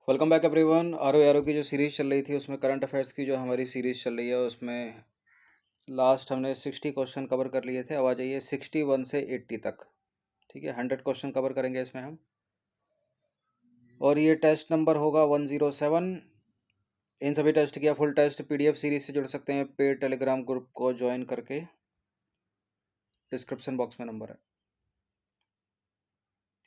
Welcome back everyone. आरो यारो की जो सीरीज़ चल रही थी उसमें करंट अफेयर्स की जो हमारी सीरीज़ चल रही है उसमें लास्ट हमने 60 क्वेश्चन कवर कर लिए थे। अब आ जाइए 61 से 80 तक। ठीक है, 100 क्वेश्चन कवर करेंगे इसमें हम। और ये टेस्ट नंबर होगा 107। इन सभी टेस्ट किया फुल टेस्ट पीडीएफ सीरीज से जुड़ सकते हैं पेड टेलीग्राम ग्रुप को ज्वाइन करके। डिस्क्रिप्शन बॉक्स में नंबर है।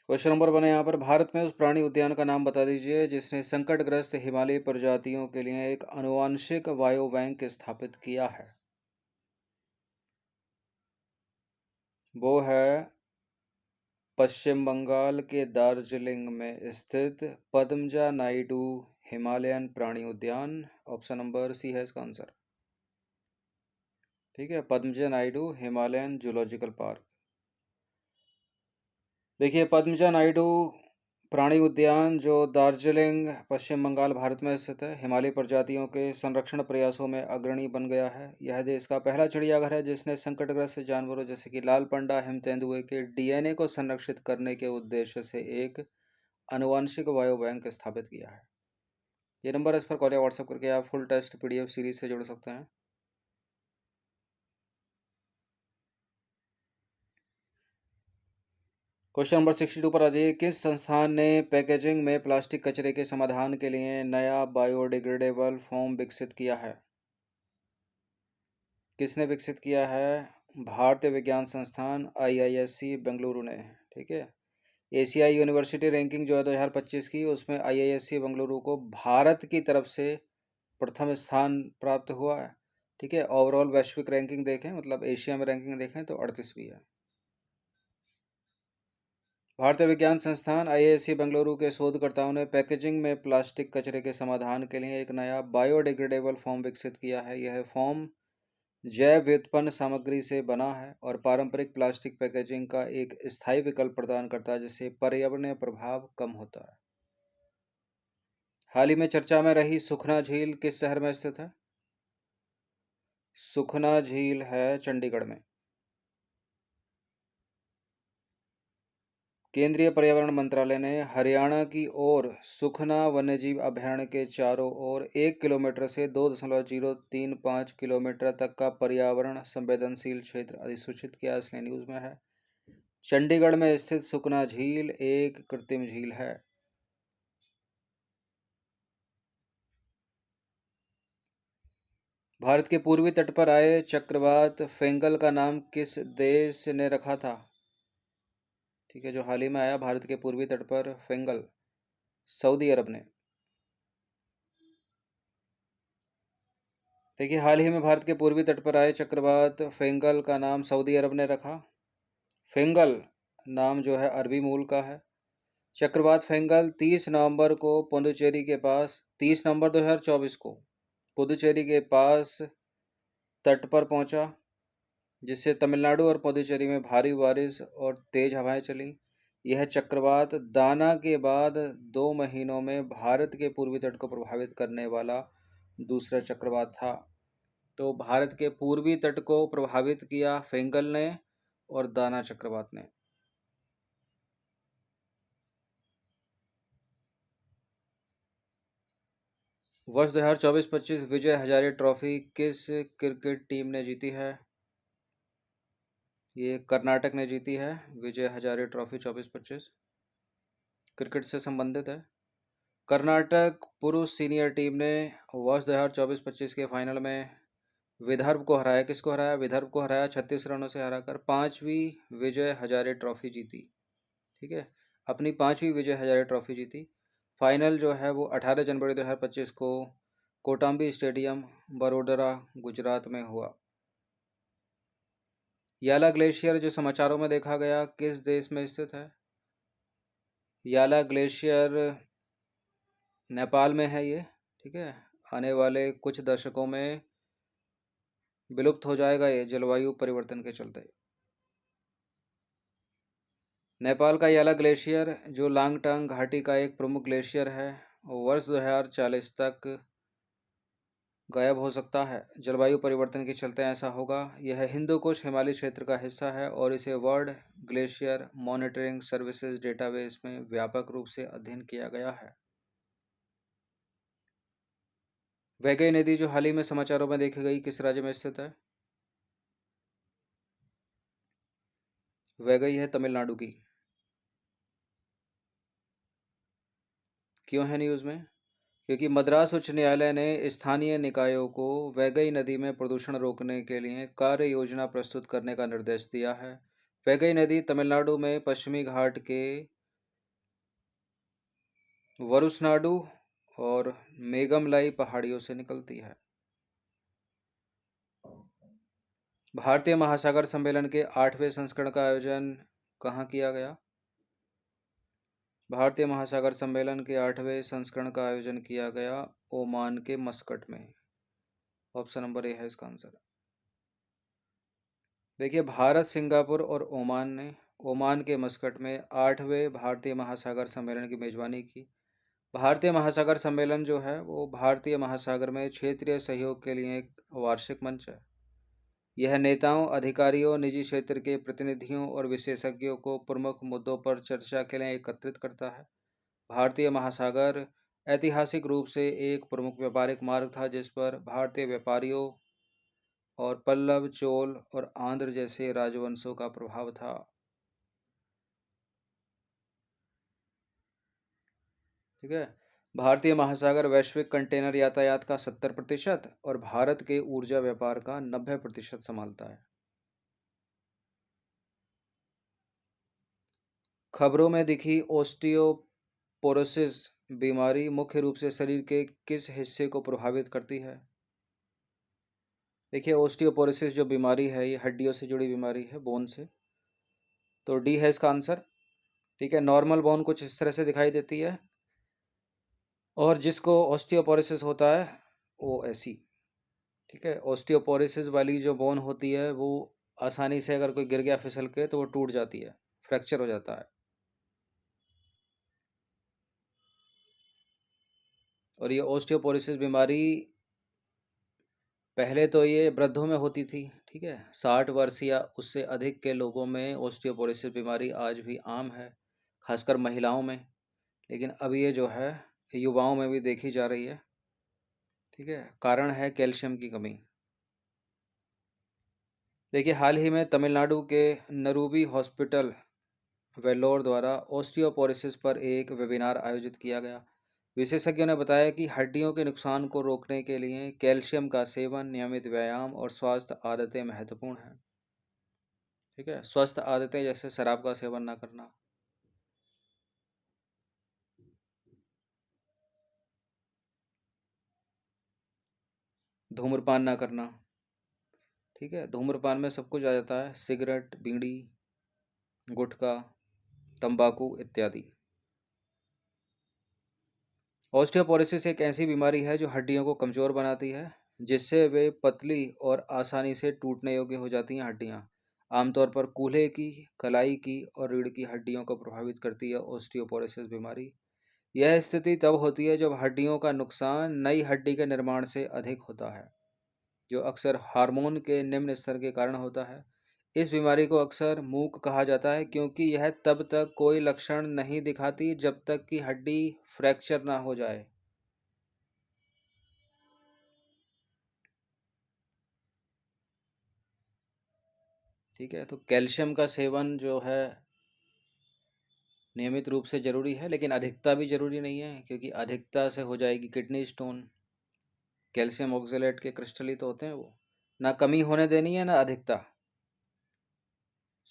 क्वेश्चन नंबर 1 है यहाँ पर, भारत में उस प्राणी उद्यान का नाम बता दीजिए जिसने संकटग्रस्त हिमालयी प्रजातियों के लिए एक आनुवांशिक बायो बैंक स्थापित किया है। वो है पश्चिम बंगाल के दार्जिलिंग में स्थित पद्मजा नायडू हिमालयन प्राणी उद्यान। ऑप्शन नंबर सी है इसका आंसर। ठीक है, Padmaja Naidu Himalayan zoological park. देखिए, पद्मजा नायडू प्राणी उद्यान जो दार्जिलिंग पश्चिम बंगाल भारत में स्थित है, हिमालयी प्रजातियों के संरक्षण प्रयासों में अग्रणी बन गया है। यह देश का पहला चिड़ियाघर है जिसने संकटग्रस्त जानवरों जैसे कि लाल पंडा हिम तेंदुए के डीएनए को संरक्षित करने के उद्देश्य से एक आनुवांशिक बायो बैंक स्थापित किया है। ये नंबर इस पर कॉल या व्हाट्सएप करके आप फुल टेस्ट पीडीएफ सीरीज से जुड़ सकते हैं। क्वेश्चन नंबर 62 पर आ जाइए। किस संस्थान ने पैकेजिंग में प्लास्टिक कचरे के समाधान के लिए नया बायोडिग्रेडेबल फोम विकसित किया है? किसने विकसित किया है? भारतीय विज्ञान संस्थान आईआईएससी बेंगलुरु ने। ठीक है, एशियाई यूनिवर्सिटी रैंकिंग जो है 2025 की, उसमें आईआईएससी बेंगलुरु को भारत की तरफ से प्रथम स्थान प्राप्त हुआ है। ठीक है, ओवरऑल वैश्विक रैंकिंग देखें, मतलब एशिया में रैंकिंग देखें तो 38वीं है। भारतीय विज्ञान संस्थान आईआईएससी बेंगलुरु के शोधकर्ताओं ने पैकेजिंग में प्लास्टिक कचरे के समाधान के लिए एक नया बायोडिग्रेडेबल फोम विकसित किया है। यह फोम जैव व्युत्पन्न सामग्री से बना है और पारंपरिक प्लास्टिक पैकेजिंग का एक स्थायी विकल्प प्रदान करता है जिससे पर्यावरणीय प्रभाव कम होता है। हाल ही में चर्चा में रही सुखना झील किस शहर में स्थित है? सुखना झील है चंडीगढ़ में। केंद्रीय पर्यावरण मंत्रालय ने हरियाणा की ओर सुखना वन्यजीव अभयारण्य के चारों ओर 1 किलोमीटर से 2.035 किलोमीटर तक का पर्यावरण संवेदनशील क्षेत्र अधिसूचित किया, इसलिए न्यूज में है। चंडीगढ़ में स्थित सुखना झील एक कृत्रिम झील है। भारत के पूर्वी तट पर आए चक्रवात फेंगल का नाम किस देश ने रखा था? ठीक है, जो हाल ही में आया भारत के पूर्वी तट पर फेंगल, सऊदी अरब ने। देखिए, हाल ही में भारत के पूर्वी तट पर आए चक्रवात फेंगल का नाम सऊदी अरब ने रखा। फेंगल नाम जो है अरबी मूल का है। चक्रवात फेंगल 30 नवंबर को पुडुचेरी के पास 30 नवंबर 2024 को पुडुचेरी के पास तट पर पहुंचा, जिससे तमिलनाडु और पुडुचेरी में भारी बारिश और तेज हवाएं चली। यह चक्रवात दाना के बाद 2 महीनों में भारत के पूर्वी तट को प्रभावित करने वाला दूसरा चक्रवात था। तो भारत के पूर्वी तट को प्रभावित किया फेंगल ने और दाना चक्रवात ने। वर्ष 2024-25 विजय हजारे ट्रॉफी किस क्रिकेट टीम ने जीती है? ये कर्नाटक ने जीती है विजय हजारे ट्रॉफी 24-25। क्रिकेट से संबंधित है। कर्नाटक पुरुष सीनियर टीम ने वर्ष 2024-25 के फाइनल में विदर्भ को हराया। किसको हराया? विदर्भ को हराया 36 रनों से हराकर 5वीं विजय हजारे ट्रॉफी जीती। ठीक है, अपनी 5वीं विजय हजारे ट्रॉफी जीती। फाइनल जो है वो 18 जनवरी 2025 को कोटाम्बी स्टेडियम बड़ोदरा गुजरात में हुआ। याला ग्लेशियर जो समाचारों में देखा गया किस देश में स्थित है? याला ग्लेशियर नेपाल में है ये। ठीक है, आने वाले कुछ दशकों में विलुप्त हो जाएगा ये जलवायु परिवर्तन के चलते। नेपाल का याला ग्लेशियर जो लांगटांग घाटी का एक प्रमुख ग्लेशियर है, वर्ष 2040 तक गायब हो सकता है। जलवायु परिवर्तन के चलते ऐसा होगा। यह हिंदू कुश हिमालय क्षेत्र का हिस्सा है और इसे world glacier monitoring services database में व्यापक रूप से अध्ययन किया गया है। वैगई नदी जो हाल ही में समाचारों में देखी गई किस राज्य में स्थित है? वैगई है तमिलनाडु की। क्यों है न्यूज़ में? क्योंकि मद्रास उच्च न्यायालय ने स्थानीय निकायों को वैगई नदी में प्रदूषण रोकने के लिए कार्य योजना प्रस्तुत करने का निर्देश दिया है। वैगई नदी तमिलनाडु में पश्चिमी घाट के वरुसनाडु और मेघमलाई पहाड़ियों से निकलती है। भारतीय महासागर सम्मेलन के 8वें संस्करण का आयोजन कहाँ किया गया? भारतीय महासागर सम्मेलन के 8वें संस्करण का आयोजन किया गया ओमान के मस्कट में। ऑप्शन नंबर ए है इसका आंसर। देखिए, भारत, सिंगापुर और ओमान के मस्कट में 8वें भारतीय महासागर सम्मेलन की मेजबानी की। भारतीय महासागर सम्मेलन जो है वो भारतीय महासागर में क्षेत्रीय सहयोग के लिए एक वार्षिक मंच है। यह नेताओं, अधिकारियों, निजी क्षेत्र के प्रतिनिधियों और विशेषज्ञों को प्रमुख मुद्दों पर चर्चा के लिए एकत्रित करता है। भारतीय महासागर ऐतिहासिक रूप से एक प्रमुख व्यापारिक मार्ग था जिस पर भारतीय व्यापारियों और पल्लव, चोल और आंध्र जैसे राजवंशों का प्रभाव था। ठीक है। भारतीय महासागर वैश्विक कंटेनर यातायात का 70% और भारत के ऊर्जा व्यापार का 90% संभालता है। खबरों में दिखी ओस्टियोपोरोसिस बीमारी मुख्य रूप से शरीर के किस हिस्से को प्रभावित करती है? देखिए, ओस्टियोपोरोसिस जो बीमारी है ये हड्डियों से जुड़ी बीमारी है, बोन से। तो डी है इसका आंसर। ठीक है। नॉर्मल बोन कुछ इस तरह से दिखाई देती है और जिसको ओस्टियोपोरोसिस होता है वो ऐसी। ठीक है। ओस्टियोपोरोसिस वाली जो बोन होती है वो आसानी से अगर कोई गिर गया फिसल के तो वो टूट जाती है, फ्रैक्चर हो जाता है। और ये ओस्टियोपोरोसिस बीमारी पहले तो ये वृद्धों में होती थी। ठीक है। 60 वर्ष या उससे अधिक के लोगों में ओस्टियोपोरोसिस बीमारी आज भी आम है, खासकर महिलाओं में। लेकिन अब ये जो है युवाओं में भी देखी जा रही है। ठीक है। कारण है कैल्शियम की कमी। देखिए, हाल ही में तमिलनाडु के नरूबी हॉस्पिटल वेल्लोर द्वारा ओस्टियोपोरोसिस पर एक वेबिनार आयोजित किया गया। विशेषज्ञों ने बताया कि हड्डियों के नुकसान को रोकने के लिए कैल्शियम का सेवन, नियमित व्यायाम और स्वास्थ्य आदतें महत्वपूर्ण हैं। ठीक है। स्वस्थ आदतें जैसे शराब का सेवन ना करना, धूम्रपान ना करना। ठीक है। धूम्रपान में सब कुछ आ जाता है, सिगरेट, बीड़ी, गुटखा, तंबाकू इत्यादि। ऑस्टियोपोरोसिस एक ऐसी बीमारी है जो हड्डियों को कमज़ोर बनाती है, जिससे वे पतली और आसानी से टूटने योग्य हो जाती हैं। हड्डियाँ आमतौर पर कूल्हे की, कलाई की और रीढ़ की हड्डियों को प्रभावित करती है ऑस्टियोपोरोसिस बीमारी। यह स्थिति तब होती है जब हड्डियों का नुकसान नई हड्डी के निर्माण से अधिक होता है, जो अक्सर हार्मोन के निम्न स्तर के कारण होता है। इस बीमारी को अक्सर मूक कहा जाता है क्योंकि यह तब तक कोई लक्षण नहीं दिखाती जब तक कि हड्डी फ्रैक्चर ना हो जाए। ठीक है। तो कैल्शियम का सेवन जो है नियमित रूप से ज़रूरी है, लेकिन अधिकता भी ज़रूरी नहीं है क्योंकि अधिकता से हो जाएगी किडनी स्टोन। कैल्शियम ऑक्जेलेट के क्रिस्टल ही तो होते हैं वो। ना कमी होने देनी है ना अधिकता।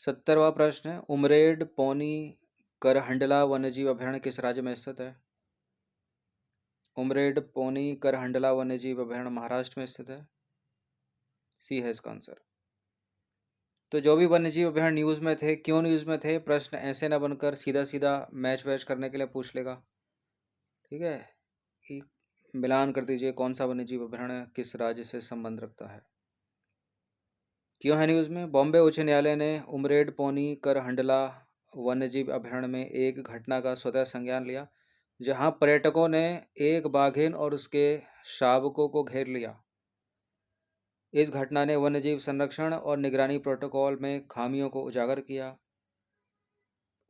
70वां प्रश्न है, उमरेड पौनी करहंडला वन्यजीव अभयारण्य किस राज्य में स्थित है? उमरेड पौनी करहंडला वन्यजीव अभयारण्य महाराष्ट्र में स्थित है। सी है इसका आंसर। तो जो भी वन्यजीव अभयारण्य न्यूज़ में थे, क्यों न्यूज़ में थे, प्रश्न ऐसे ना बनकर सीधा सीधा मैच वैच करने के लिए पूछ लेगा। ठीक है। कि मिलान कर दीजिए कौन सा वन्यजीव अभयारण्य किस राज्य से संबंध रखता है। क्यों है न्यूज़ में? बॉम्बे उच्च न्यायालय ने उमरेड पौनी करहंडला वन्यजीव अभयारण्य में एक घटना का स्वतः संज्ञान लिया, जहां पर्यटकों ने एक बाघिन और उसके शावकों को घेर लिया। इस घटना ने वन्यजीव संरक्षण और निगरानी प्रोटोकॉल में खामियों को उजागर किया।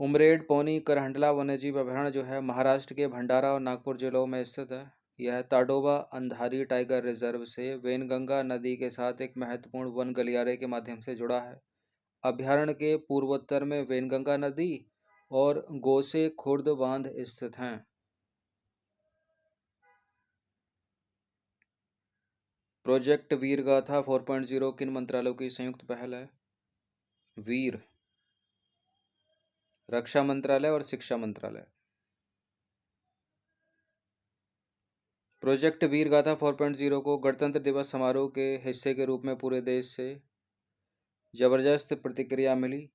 उमरेड पौनी करहंडला वन्यजीव अभयारण्य जो है महाराष्ट्र के भंडारा और नागपुर जिलों में स्थित है। यह ताडोबा अंधारी टाइगर रिजर्व से वेनगंगा नदी के साथ एक महत्वपूर्ण वन गलियारे के माध्यम से जुड़ा है। अभयारण्य के पूर्वोत्तर में वेनगंगा नदी और गोसे खुर्द बांध स्थित हैं। प्रोजेक्ट वीर गाथा 4.0 किन मंत्रालयों की संयुक्त पहल है? वीर, रक्षा मंत्रालय और शिक्षा मंत्रालय। प्रोजेक्ट वीर गाथा 4.0 को गणतंत्र दिवस समारोह के हिस्से के रूप में पूरे देश से जबरदस्त प्रतिक्रिया मिली।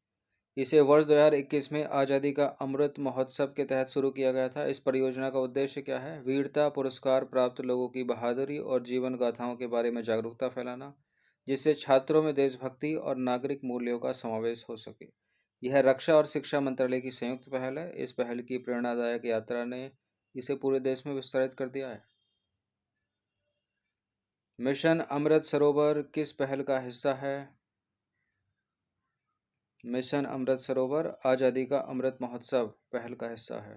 इसे वर्ष 2021 में आज़ादी का अमृत महोत्सव के तहत शुरू किया गया था। इस परियोजना का उद्देश्य क्या है? वीरता पुरस्कार प्राप्त लोगों की बहादुरी और जीवन गाथाओं के बारे में जागरूकता फैलाना, जिससे छात्रों में देशभक्ति और नागरिक मूल्यों का समावेश हो सके। यह रक्षा और शिक्षा मंत्रालय की संयुक्त पहल है। इस पहल की प्रेरणादायक यात्रा ने इसे पूरे देश में विस्तारित कर दिया है। मिशन अमृत सरोवर किस पहल का हिस्सा है? मिशन अमृत सरोवर आज़ादी का अमृत महोत्सव पहल का हिस्सा है।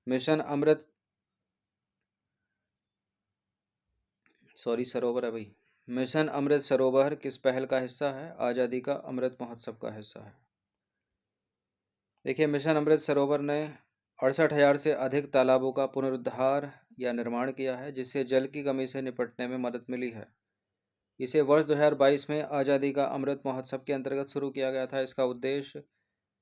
मिशन अमृत सरोवर है भाई। मिशन अमृत सरोवर किस पहल का हिस्सा है? आज़ादी का अमृत महोत्सव का हिस्सा है। देखिए, मिशन अमृत सरोवर ने 68,000 से अधिक तालाबों का पुनरुद्धार या निर्माण किया है, जिससे जल की कमी से निपटने में मदद मिली है। इसे वर्ष 2022 में आज़ादी का अमृत महोत्सव के अंतर्गत शुरू किया गया था। इसका उद्देश्य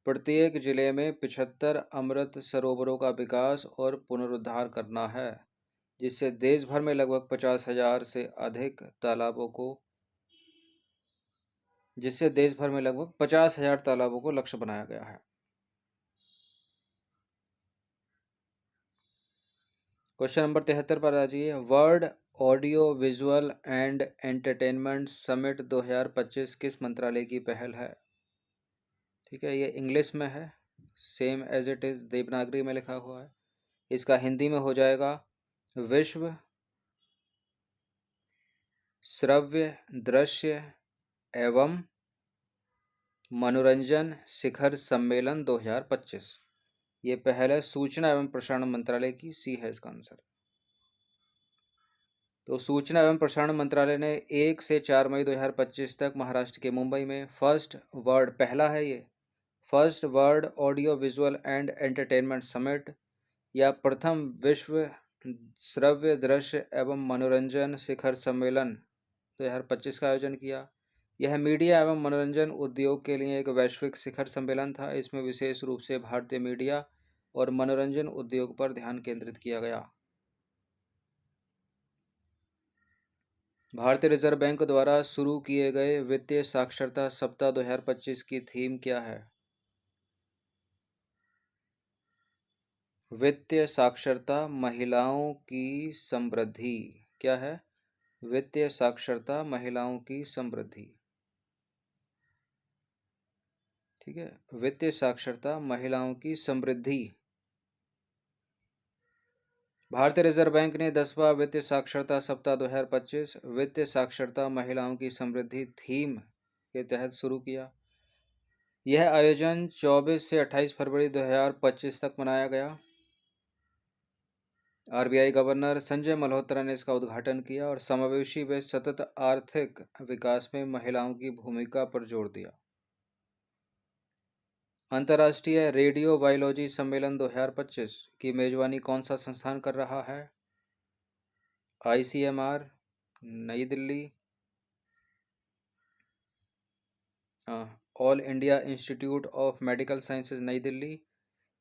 प्रत्येक जिले में 75 अमृत सरोवरों का विकास और पुनरुद्धार करना है, जिससे देश भर में लगभग 50,000 से अधिक तालाबों को लक्ष्य बनाया गया है। क्वेश्चन नंबर 73 पर आ जाइए। World audio visual and entertainment summit 2025 किस मंत्रालय की पहल है? ठीक है, ये इंग्लिश में है, same as it is Devanagari में लिखा हुआ है। इसका हिंदी में हो जाएगा विश्व श्रव्य दृश्य एवं मनोरंजन शिखर सम्मेलन 2025। ये पहल है सूचना एवं प्रसारण मंत्रालय की। सी है इसका आंसर। तो सूचना एवं प्रसारण मंत्रालय ने 1 से 4 मई 2025 तक महाराष्ट्र के मुंबई में first world audio visual and entertainment summit या प्रथम विश्व श्रव्य दृश्य एवं मनोरंजन शिखर सम्मेलन 2025 का आयोजन किया। यह मीडिया एवं मनोरंजन उद्योग के लिए एक वैश्विक शिखर सम्मेलन था। इसमें विशेष रूप से भारतीय मीडिया और मनोरंजन उद्योग पर ध्यान केंद्रित किया गया। भारतीय रिजर्व बैंक द्वारा शुरू किए गए वित्तीय साक्षरता सप्ताह 2025 की थीम क्या है? वित्तीय साक्षरता महिलाओं की समृद्धि। क्या है? वित्तीय साक्षरता महिलाओं की समृद्धि। ठीक है, वित्तीय साक्षरता महिलाओं की समृद्धि। भारतीय रिजर्व बैंक ने 10वां वित्तीय साक्षरता सप्ताह 2025 वित्तीय साक्षरता महिलाओं की समृद्धि थीम के तहत शुरू किया। यह आयोजन 24 से 28 फरवरी 2025 तक मनाया गया। आरबीआई गवर्नर संजय मल्होत्रा ने इसका उद्घाटन किया और समावेशी व सतत आर्थिक विकास में महिलाओं की भूमिका पर जोर दिया। अंतर्राष्ट्रीय रेडियो बायोलॉजी सम्मेलन 2025 की मेजबानी कौन सा संस्थान कर रहा है? ICMR Nai Delhi, all India institute of medical sciences Nai Delhi,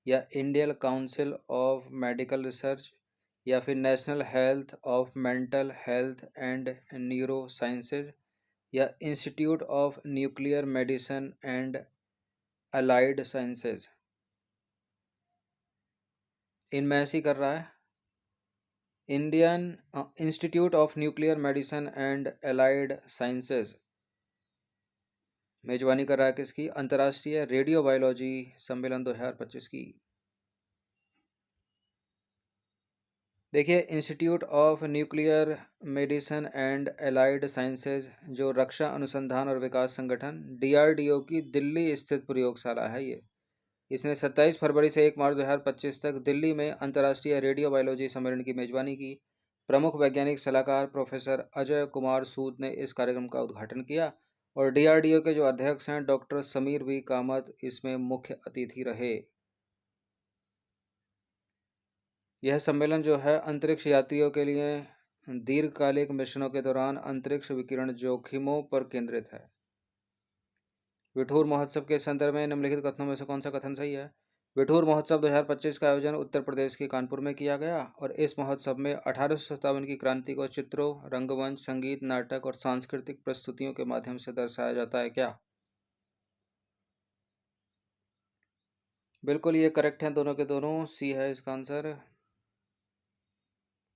या Indian council of medical research, या फिर national health of mental health and neuro sciences, या institute of nuclear medicine and allied sciences. इनमें ऐसी कर रहा है Indian institute of nuclear medicine and allied sciences. मेजबानी कर रहा है किसकी? अंतर्राष्ट्रीय रेडियो बायोलॉजी सम्मेलन 2025 की। देखिए, institute of nuclear medicine and allied sciences जो रक्षा अनुसंधान और विकास संगठन DRDO की दिल्ली स्थित प्रयोगशाला है। इसने 27 फरवरी से 1 मार्च 2025 तक दिल्ली में अंतर्राष्ट्रीय रेडियो बायोलॉजी सम्मेलन की मेजबानी की। प्रमुख वैज्ञानिक सलाहकार प्रोफेसर अजय कुमार सूद ने इस कार्यक्रम का उद्घाटन किया और डीआरडीओ के जो अध्यक्ष हैं डॉक्टर समीर वी कामत इसमें मुख्य अतिथि रहे। यह सम्मेलन जो है अंतरिक्ष यात्रियों के लिए दीर्घकालिक मिशनों के दौरान अंतरिक्ष विकिरण जोखिमों पर केंद्रित है। विठूर महोत्सव के संदर्भ में निम्नलिखित कथनों में से कौन सा कथन सही है? विठूर महोत्सव 2025 का आयोजन उत्तर प्रदेश के कानपुर में किया गया और इस महोत्सव में 1857 की क्रांति को चित्रों, रंगमंच, संगीत, नाटक और सांस्कृतिक प्रस्तुतियों के माध्यम से दर्शाया जाता है क्या? बिल्कुल ये करेक्ट हैं दोनों के दोनों, सी है इसका आंसर।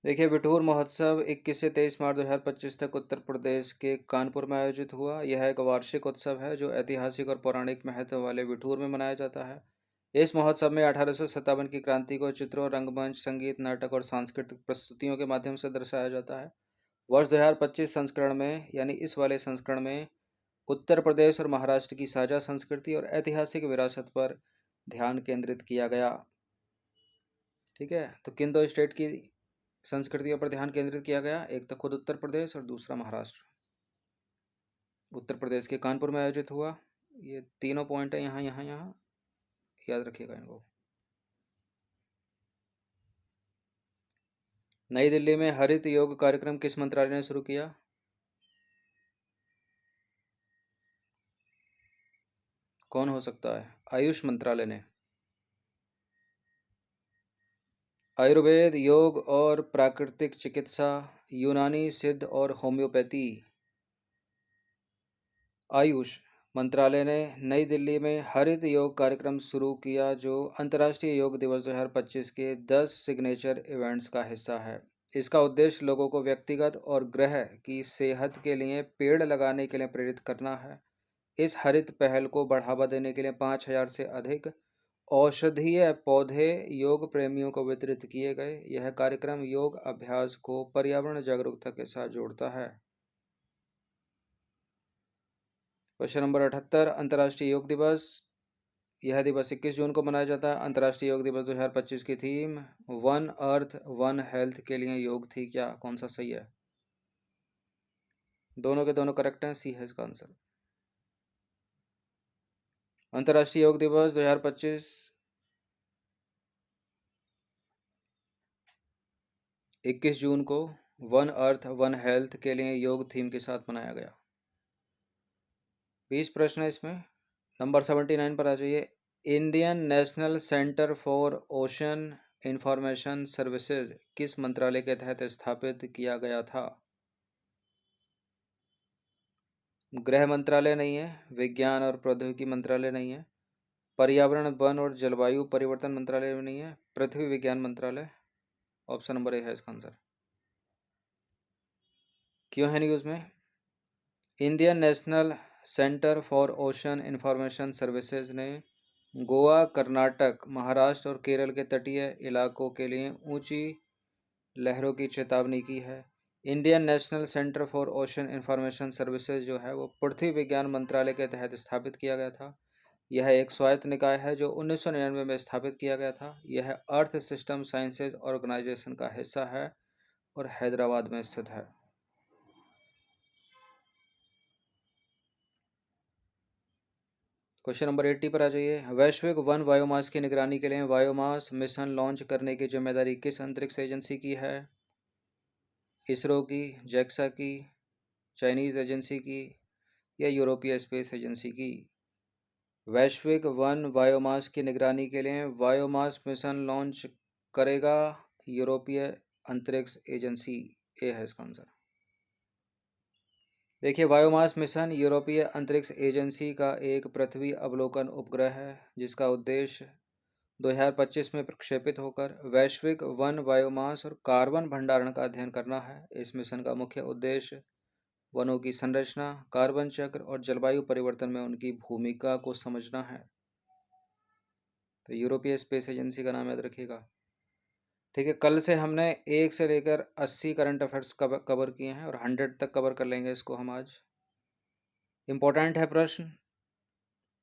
देखिए विठूर महोत्सव 21 से 23 मार्च 2025 तक उत्तर प्रदेश के कानपुर में आयोजित हुआ। यह एक वार्षिक उत्सव है जो ऐतिहासिक और पौराणिक महत्व वाले विठूर में मनाया जाता है। इस महोत्सव में 1857 की क्रांति को चित्रों, रंगमंच, संगीत, नाटक और सांस्कृतिक प्रस्तुतियों के माध्यम से दर्शाया जाता है। वर्ष 2025 संस्करण में यानी इस वाले संस्करण में उत्तर प्रदेश और महाराष्ट्र की साझा संस्कृति और ऐतिहासिक विरासत पर ध्यान केंद्रित किया गया। ठीक है, तो किन दो स्टेट की संस्कृतियों पर ध्यान केंद्रित किया गया? एक तो खुद उत्तर प्रदेश और दूसरा महाराष्ट्र। उत्तर प्रदेश के कानपुर में आयोजित हुआ। ये तीनों पॉइंट है, यहाँ यहाँ यहाँ, याद रखिएगा इनको। नई दिल्ली में हरित योग कार्यक्रम किस मंत्रालय ने शुरू किया? कौन हो सकता है? आयुष मंत्रालय ने। आयुर्वेद, योग और प्राकृतिक चिकित्सा, यूनानी, सिद्ध और होम्योपैथी। आयुष मंत्रालय ने नई दिल्ली में हरित योग कार्यक्रम शुरू किया जो अंतर्राष्ट्रीय योग दिवस 2025 के 10 सिग्नेचर इवेंट्स का हिस्सा है। इसका उद्देश्य लोगों को व्यक्तिगत और ग्रह की सेहत के लिए पेड़ लगाने के लिए प्रेरित करना है। इस हरित पहल को बढ़ावा देने के लिए 5,000 से अधिक औषधीय पौधे योग प्रेमियों को वितरित किए गए। यह कार्यक्रम योग अभ्यास को पर्यावरण जागरूकता के साथ जोड़ता है। क्वेश्चन नंबर 78, अंतर्राष्ट्रीय योग दिवस। यह दिवस 21 जून को मनाया जाता है। अंतर्राष्ट्रीय योग दिवस 2025 की theme one earth one health के लिए योग थी क्या? कौन सा सही है? दोनों के दोनों करेक्ट हैं, सी है इसका आंसर। अंतर्राष्ट्रीय योग दिवस 2025 21 जून को वन अर्थ वन हेल्थ के लिए योग थीम के साथ मनाया गया। 20 प्रश्न है इसमें। नंबर 79 पर आ जाइए। Indian national centre for ocean information services किस मंत्रालय के तहत स्थापित किया गया था? गृह मंत्रालय नहीं है, विज्ञान और प्रौद्योगिकी मंत्रालय नहीं है, पर्यावरण, वन और जलवायु परिवर्तन मंत्रालय भी नहीं है, पृथ्वी विज्ञान मंत्रालय। ऑप्शन नंबर ए है इसका आंसर। क्यों है नहीं उसमें? Indian national centre for ocean information services ने गोवा, कर्नाटक, महाराष्ट्र और केरल के तटीय इलाकों के लिए ऊंची लहरों की चेतावनी की है। Indian national centre for ocean information services जो है वो पृथ्वी विज्ञान मंत्रालय के तहत स्थापित किया गया था। यह एक स्वायत्त निकाय है जो 1999 में स्थापित किया गया था। यह अर्थ सिस्टम साइंसेज ऑर्गेनाइजेशन का हिस्सा है और हैदराबाद में स्थित है। क्वेश्चन नंबर 80 पर आ जाइए। वैश्विक वन बायोमास की निगरानी के लिए बायोमास मिशन लॉन्च करने की जिम्मेदारी किस अंतरिक्ष एजेंसी की है? इसरो की, जैक्सा की, चाइनीज एजेंसी की या यूरोपीय स्पेस एजेंसी की? वैश्विक वन बायोमास की निगरानी के लिए बायोमास मिशन लॉन्च करेगा यूरोपीय अंतरिक्ष एजेंसी। ए है इसका आंसर। देखिए बायोमास मिशन यूरोपीय अंतरिक्ष एजेंसी का एक पृथ्वी अवलोकन उपग्रह है जिसका उद्देश्य 2025 में प्रक्षेपित होकर वैश्विक वन बायोमास और कार्बन भंडारण का अध्ययन करना है। इस मिशन का मुख्य उद्देश्य वनों की संरचना, कार्बन चक्र और जलवायु परिवर्तन में उनकी भूमिका को समझना है। तो यूरोपीय स्पेस एजेंसी का नाम याद रखिएगा। ठीक है, कल से हमने 1 से लेकर 80 करंट अफेयर्स कवर किए हैं और 100 तक कवर कर लेंगे इसको हम आज। इम्पोर्टेंट है प्रश्न,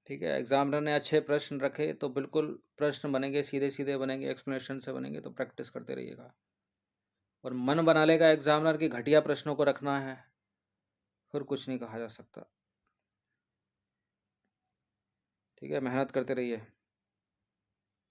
ठीक है, एग्जामिनर ने अच्छे प्रश्न रखे तो बिल्कुल प्रश्न बनेंगे, सीधे-सीधे बनेंगे, एक्सप्लेनेशन से बनेंगे, तो प्रैक्टिस करते रहिएगा। और मन बना लेगा एग्जामिनर की घटिया प्रश्नों को रखना है, फिर कुछ नहीं कहा जा सकता। ठीक है, मेहनत करते रहिए।